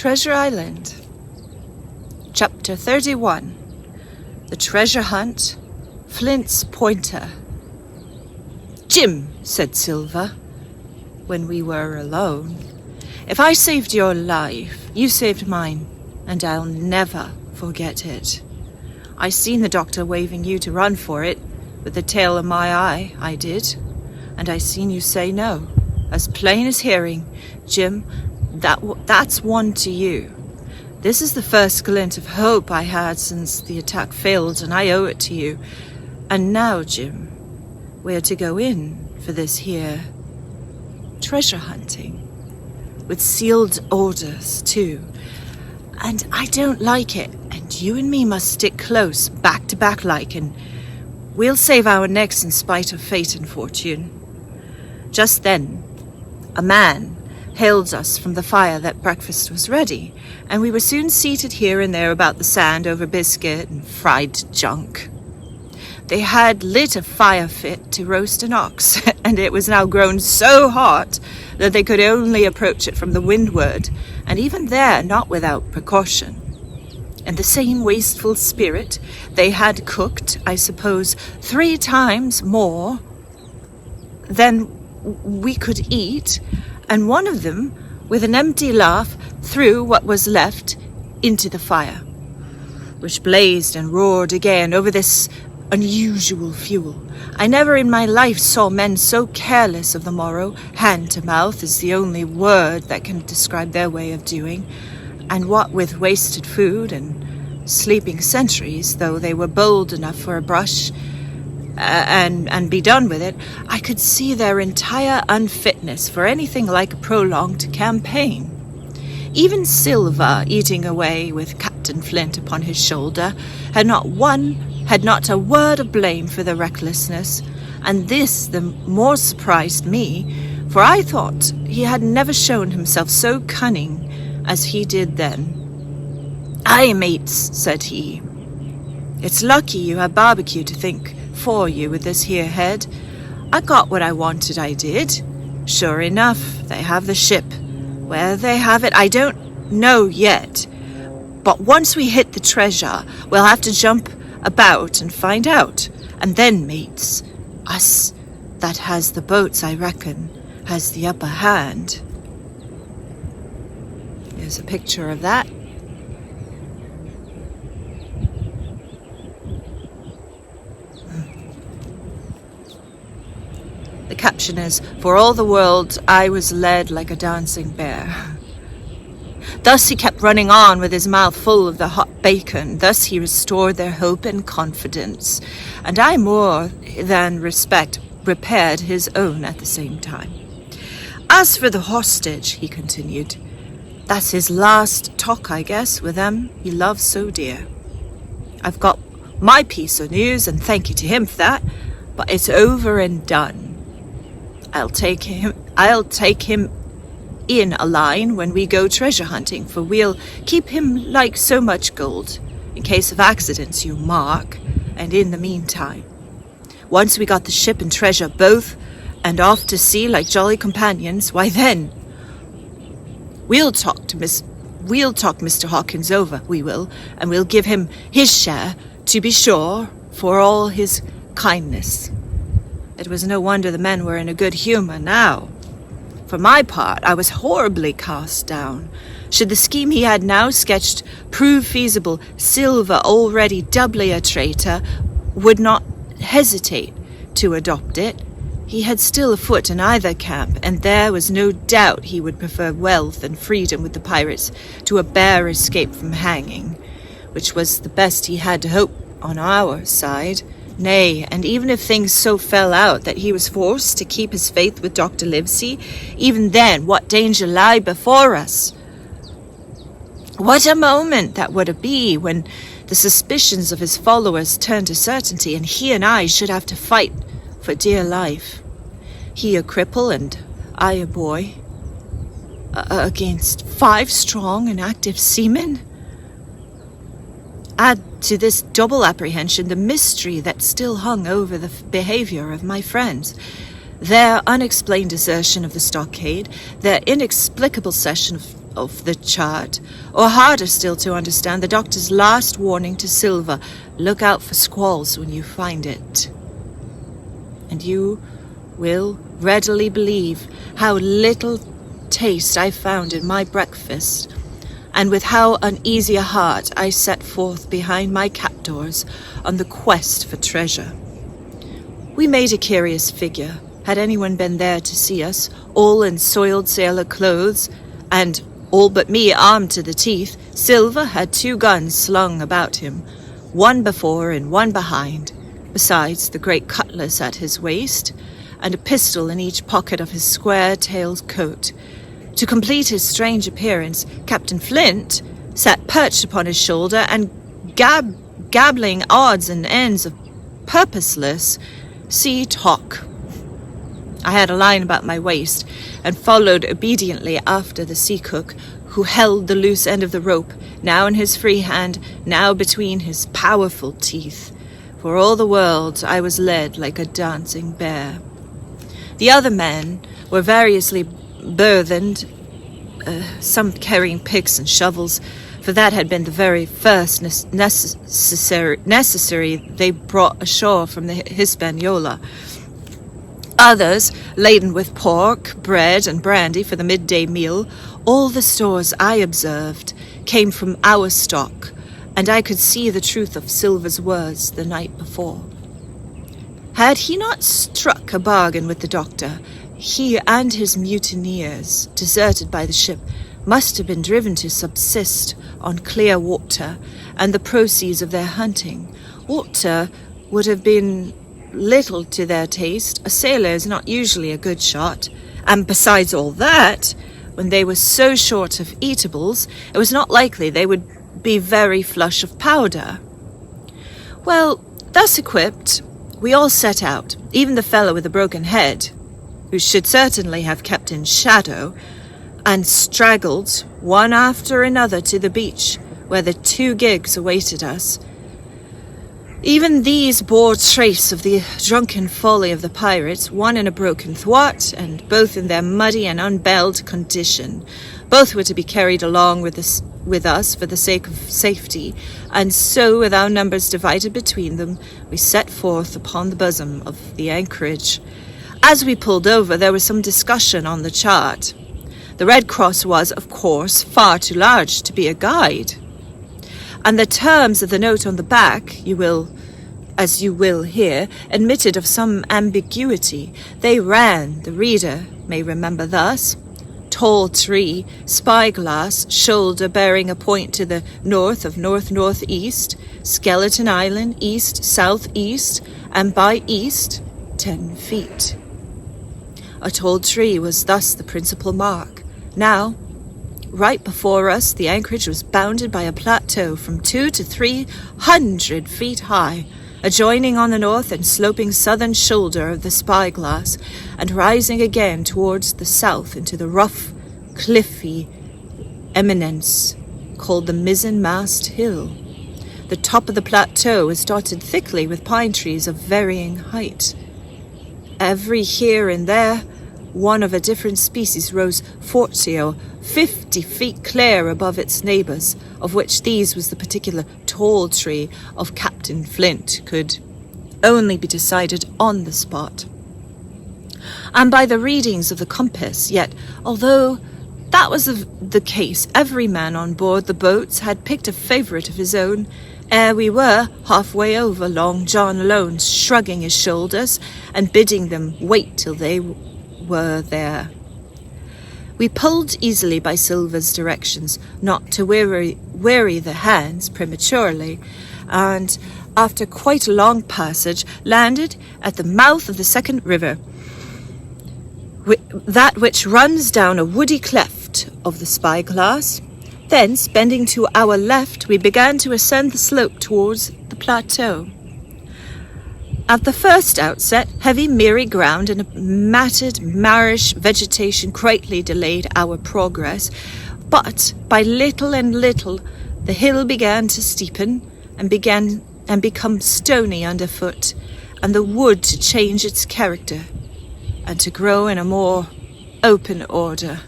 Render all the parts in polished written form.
Treasure Island. Chapter 31. The Treasure Hunt. Flint's Pointer. "Jim," said Silver, when we were alone, "if I saved your life, you saved mine, and I'll never forget it. I seen the doctor waving you to run for it, with the tail of my eye, I did, and I seen you say no, as plain as hearing. Jim, that's one to you. This is the first glint of hope I had since the attack failed, and I owe it to you. And now, Jim, we're to go in for this here treasure hunting, with sealed orders, too. And I don't like it, and you and me must stick close, back to back like, and we'll save our necks in spite of fate and fortune." Just then, a man hailed us from the fire that breakfast was ready, and we were soon seated here and there about the sand over biscuit and fried junk. They had lit a fire fit to roast an ox, and it was now grown so hot that they could only approach it from the windward, and even there not without precaution. In the same wasteful spirit, they had cooked, I suppose, 3 times more than we could eat, and one of them, with an empty laugh, threw what was left into the fire, which blazed and roared again over this unusual fuel. I never in my life saw men so careless of the morrow. Hand to mouth is the only word that can describe their way of doing, and what with wasted food and sleeping sentries, though they were bold enough for a brush and be done with it, I could see their entire unfitness for anything like a prolonged campaign. Even Silver, eating away with Captain Flint upon his shoulder, had not a word of blame for the recklessness, and this the more surprised me, for I thought he had never shown himself so cunning as he did then. "Aye, mates," said he, "it's lucky you have barbecue to think for you with this here head. I got what I wanted, I did. Sure enough, they have the ship. Where they have it, I don't know yet. But once we hit the treasure, we'll have to jump about and find out. And then, mates, us that has the boats, I reckon, has the upper hand." There's a picture of that. The caption is, "For all the world, I was led like a dancing bear." Thus he kept running on with his mouth full of the hot bacon. Thus he restored their hope and confidence, and I more than repaired his own at the same time. "As for the hostage," he continued, "that's his last talk, I guess, with them he loves so dear. I've got my piece of news, and thank you to him for that, but it's over and done. I'll take him in a line when we go treasure hunting, for we'll keep him like so much gold, in case of accidents, you mark, and in the meantime, once we got the ship and treasure both, and off to sea like jolly companions, why then, we'll talk Mr. Hawkins over, we will, and we'll give him his share, to be sure, for all his kindness." It was no wonder the men were in a good humour now. For my part, I was horribly cast down. Should the scheme he had now sketched prove feasible, Silver, already doubly a traitor, would not hesitate to adopt it. He had still a foot in either camp, and there was no doubt he would prefer wealth and freedom with the pirates to a bare escape from hanging, which was the best he had to hope on our side. Nay, and even if things so fell out that he was forced to keep his faith with Dr. Livesey, even then, what danger lay before us? What a moment that would be when the suspicions of his followers turned to certainty, and he and I should have to fight for dear life. He a cripple and I a boy, against 5 strong and active seamen. Add to this double apprehension the mystery that still hung over the behavior of my friends, their unexplained desertion of the stockade, their inexplicable of the chart, or harder still to understand, the doctor's last warning to Silva: look out for squalls when you find it. And you will readily believe how little taste I found in my breakfast, and with how uneasy a heart I set forth behind my captors on the quest for treasure. We made a curious figure, had anyone been there to see us, all in soiled sailor clothes, and all but me armed to the teeth. Silva had 2 guns slung about him, one before and one behind, besides the great cutlass at his waist, and a pistol in each pocket of his square-tailed coat. To complete his strange appearance, Captain Flint sat perched upon his shoulder and gabbling odds and ends of purposeless sea talk. I had a line about my waist and followed obediently after the sea cook, who held the loose end of the rope, now in his free hand, now between his powerful teeth. For all the world I was led like a dancing bear. The other men were variously burthened, some carrying picks and shovels, for that had been the very first necessary they brought ashore from the Hispaniola. Others laden with pork, bread, and brandy for the midday meal. All the stores I observed came from our stock, and I could see the truth of Silva's words the night before. Had he not struck a bargain with the doctor, he and his mutineers, deserted by the ship, must have been driven to subsist on clear water and the proceeds of their hunting. Water would have been little to their taste. A sailor is not usually a good shot, and besides all that, when they were so short of eatables, it was not likely they would be very flush of powder. Well, thus equipped, we all set out, even the fellow with the broken head, who should certainly have kept in shadow, and straggled one after another to the beach, where the 2 gigs awaited us. Even these bore trace of the drunken folly of the pirates, one in a broken thwart, and both in their muddy and unbelled condition. Both were to be carried along with us for the sake of safety, and so, with our numbers divided between them, we set forth upon the bosom of the anchorage. As we pulled over, there was some discussion on the chart. The Red Cross was, of course, far too large to be a guide, and the terms of the note on the back, as you will hear, admitted of some ambiguity. They ran, the reader may remember thus: tall tree, spyglass, shoulder bearing a point to the north of north-northeast, Skeleton Island, east-southeast, and by east, 10 feet. A tall tree was thus the principal mark. Now, right before us, the anchorage was bounded by a plateau from 200 to 300 feet high, adjoining on the north and sloping southern shoulder of the spyglass, and rising again towards the south into the rough, cliffy eminence called the Mizzenmast Hill. The top of the plateau is dotted thickly with pine trees of varying height. Every here and there, one of a different species rose 40 or 50 feet clear above its neighbours, of which these was the particular tall tree of Captain Flint, could only be decided on the spot, and by the readings of the compass. Yet, although that was the case, every man on board the boats had picked a favourite of his own. Ere we were halfway over, Long John alone shrugging his shoulders and bidding them wait till they were there. We pulled easily by Silva's directions, not to weary the hands prematurely, and after quite a long passage landed at the mouth of the second river, that which runs down a woody cleft of the spyglass. Thence, bending to our left, we began to ascend the slope towards the plateau. At the first outset, heavy miry ground and a matted, marish vegetation greatly delayed our progress, but by little and little the hill began to steepen and become stony underfoot, and the wood to change its character and to grow in a more open order.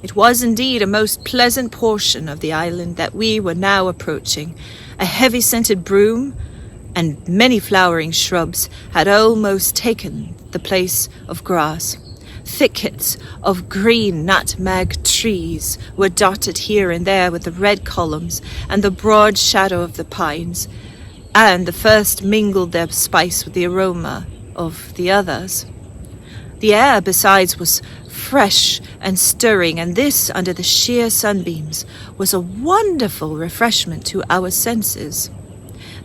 It was indeed a most pleasant portion of the island that we were now approaching. A heavy-scented broom and many flowering shrubs had almost taken the place of grass. Thickets of green nutmeg trees were dotted here and there with the red columns and the broad shadow of the pines, and the first mingled their spice with the aroma of the others. The air, besides, was fresh and stirring, and this, under the sheer sunbeams, was a wonderful refreshment to our senses.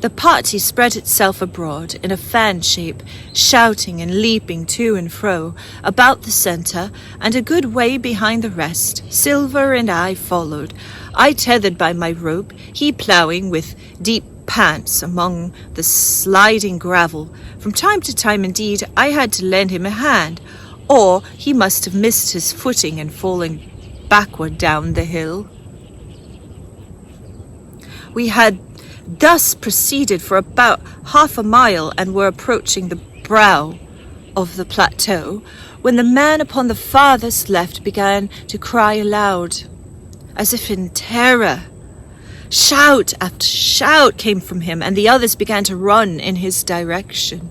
The party spread itself abroad in a fan shape, shouting and leaping to and fro about the centre, and a good way behind the rest. Silver and I followed, I tethered by my rope, he ploughing with deep pants among the sliding gravel. From time to time, indeed, I had to lend him a hand, or he must have missed his footing and fallen backward down the hill. We had thus proceeded for about half a mile and were approaching the brow of the plateau, when the man upon the farthest left began to cry aloud, as if in terror. Shout after shout came from him, and the others began to run in his direction.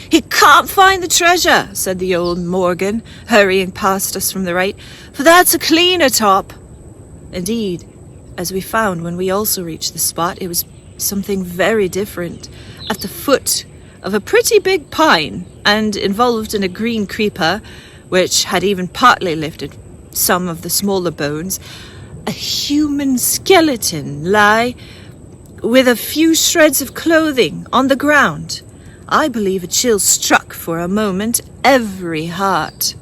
"He can't find the treasure," said the old Morgan, hurrying past us from the right, "for that's a cleaner top." Indeed, as we found when we also reached the spot, it was something very different. At the foot of a pretty big pine, and involved in a green creeper, which had even partly lifted some of the smaller bones, a human skeleton lay with a few shreds of clothing on the ground. I believe a chill struck for a moment every heart.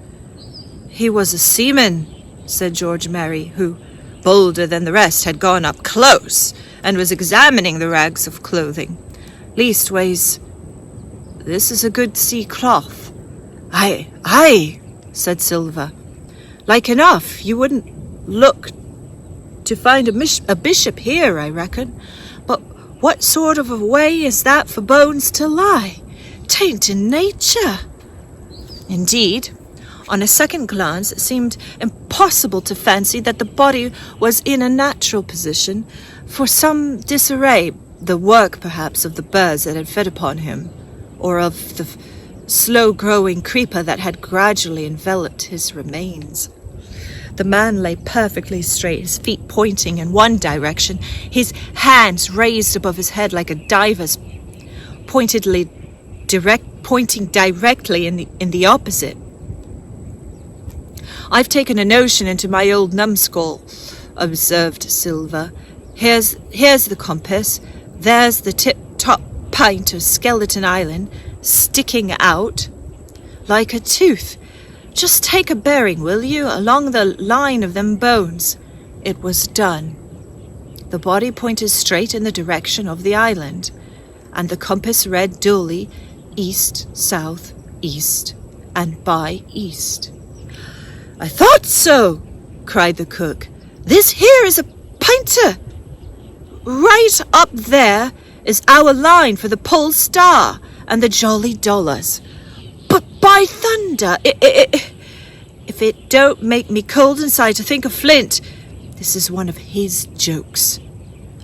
"He was a seaman," said George Merry, who, bolder than the rest, had gone up close and was examining the rags of clothing. "Leastways, this is a good sea cloth." Aye, said Silver. "Like enough you wouldn't look to find a bishop here, I reckon. But what sort of a way is that for bones to lie? 'Tain't in nature." Indeed, on a second glance, it seemed impossible to fancy that the body was in a natural position, for some disarray, the work perhaps of the birds that had fed upon him, or of the slow-growing creeper that had gradually enveloped his remains. The man lay perfectly straight, his feet pointing in one direction, his hands raised above his head like a diver's, pointing directly in the opposite. "I've taken a notion into my old numbskull," observed Silver. Here's the compass. There's the tip-top pint of Skeleton Island sticking out like a tooth. Just take a bearing, will you, along the line of them bones." It was done. The body pointed straight in the direction of the island, and the compass read dully east, south, east, and by east. "I thought so," cried the cook. "This here is a pinter. Right up there is our line for the Pole Star and the Jolly Dollars. But by thunder, if it don't make me cold inside to think of Flint, this is one of his jokes.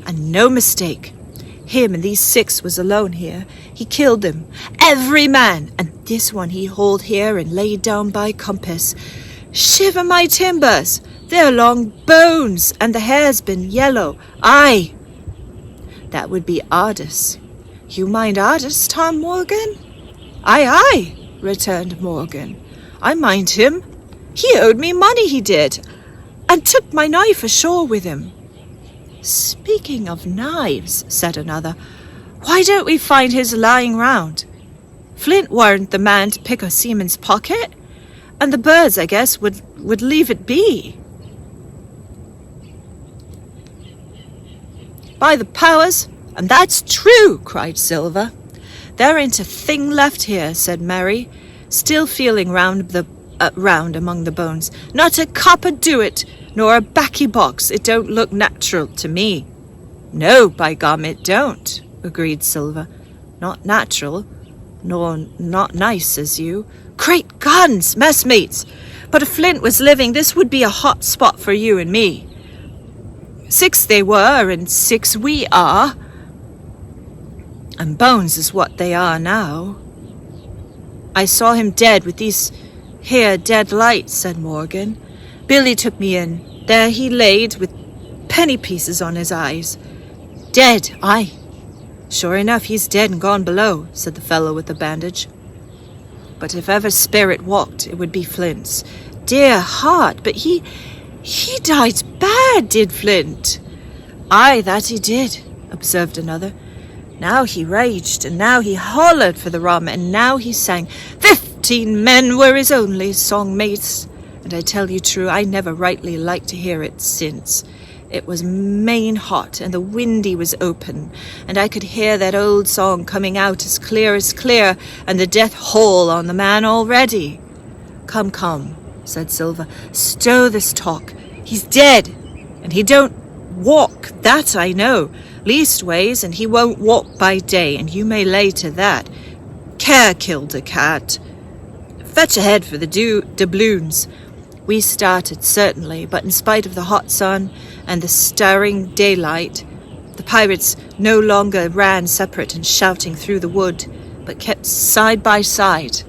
And no mistake. Him and these 6 was alone here. He killed them, every man, and this one he hauled here and laid down by compass. Shiver my timbers, they're long bones, and the hair's been yellow. Aye, that would be Ardus. You mind Ardus, Tom Morgan?" Aye, returned Morgan. "I mind him. He owed me money, he did, and took my knife ashore with him." "Speaking of knives," said another, "why don't we find his lying round? Flint weren't the man to pick a seaman's pocket, and the birds, I guess, would leave it be." "By the powers, and that's true," cried Silver. "There ain't a thing left here," said Merry, still feeling round among the bones. "Not a copper do it, nor a baccy box. It don't look natural to me." "No, by gum, it don't," agreed Silver. "Not natural, nor not nice, as you." "Great guns, messmates! But if Flint was living, this would be a hot spot for you and me. 6 they were, and 6 we are. And bones is what they are now. I saw him dead with these here dead lights, said Morgan. Billy took me in. There he laid with penny pieces on his eyes. Dead, aye. Sure enough, he's dead and gone below, said the fellow with the bandage. But if ever spirit walked, it would be Flint's. Dear heart, but he died bad, did Flint? Aye, that he did, observed another. Now he raged, and now he hollered for the rum, and now he sang, 15 men were his only song mates. And I tell you true, I never rightly liked to hear it since. It was main hot, and the windy was open, and I could hear that old song coming out as clear, and the death hole on the man already. Come, said Silver, stow this talk. He's dead, and he don't walk, that I know. Leastways, and he won't walk by day, and you may lay to that. Care killed a cat. Fetch ahead for the doubloons. We started, certainly, but in spite of the hot sun and the stirring daylight, the pirates no longer ran separate and shouting through the wood, but kept side by side,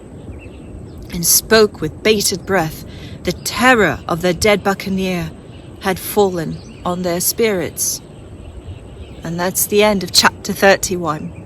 and spoke with bated breath. The terror of the dead buccaneer had fallen on their spirits. And that's the end of chapter 31.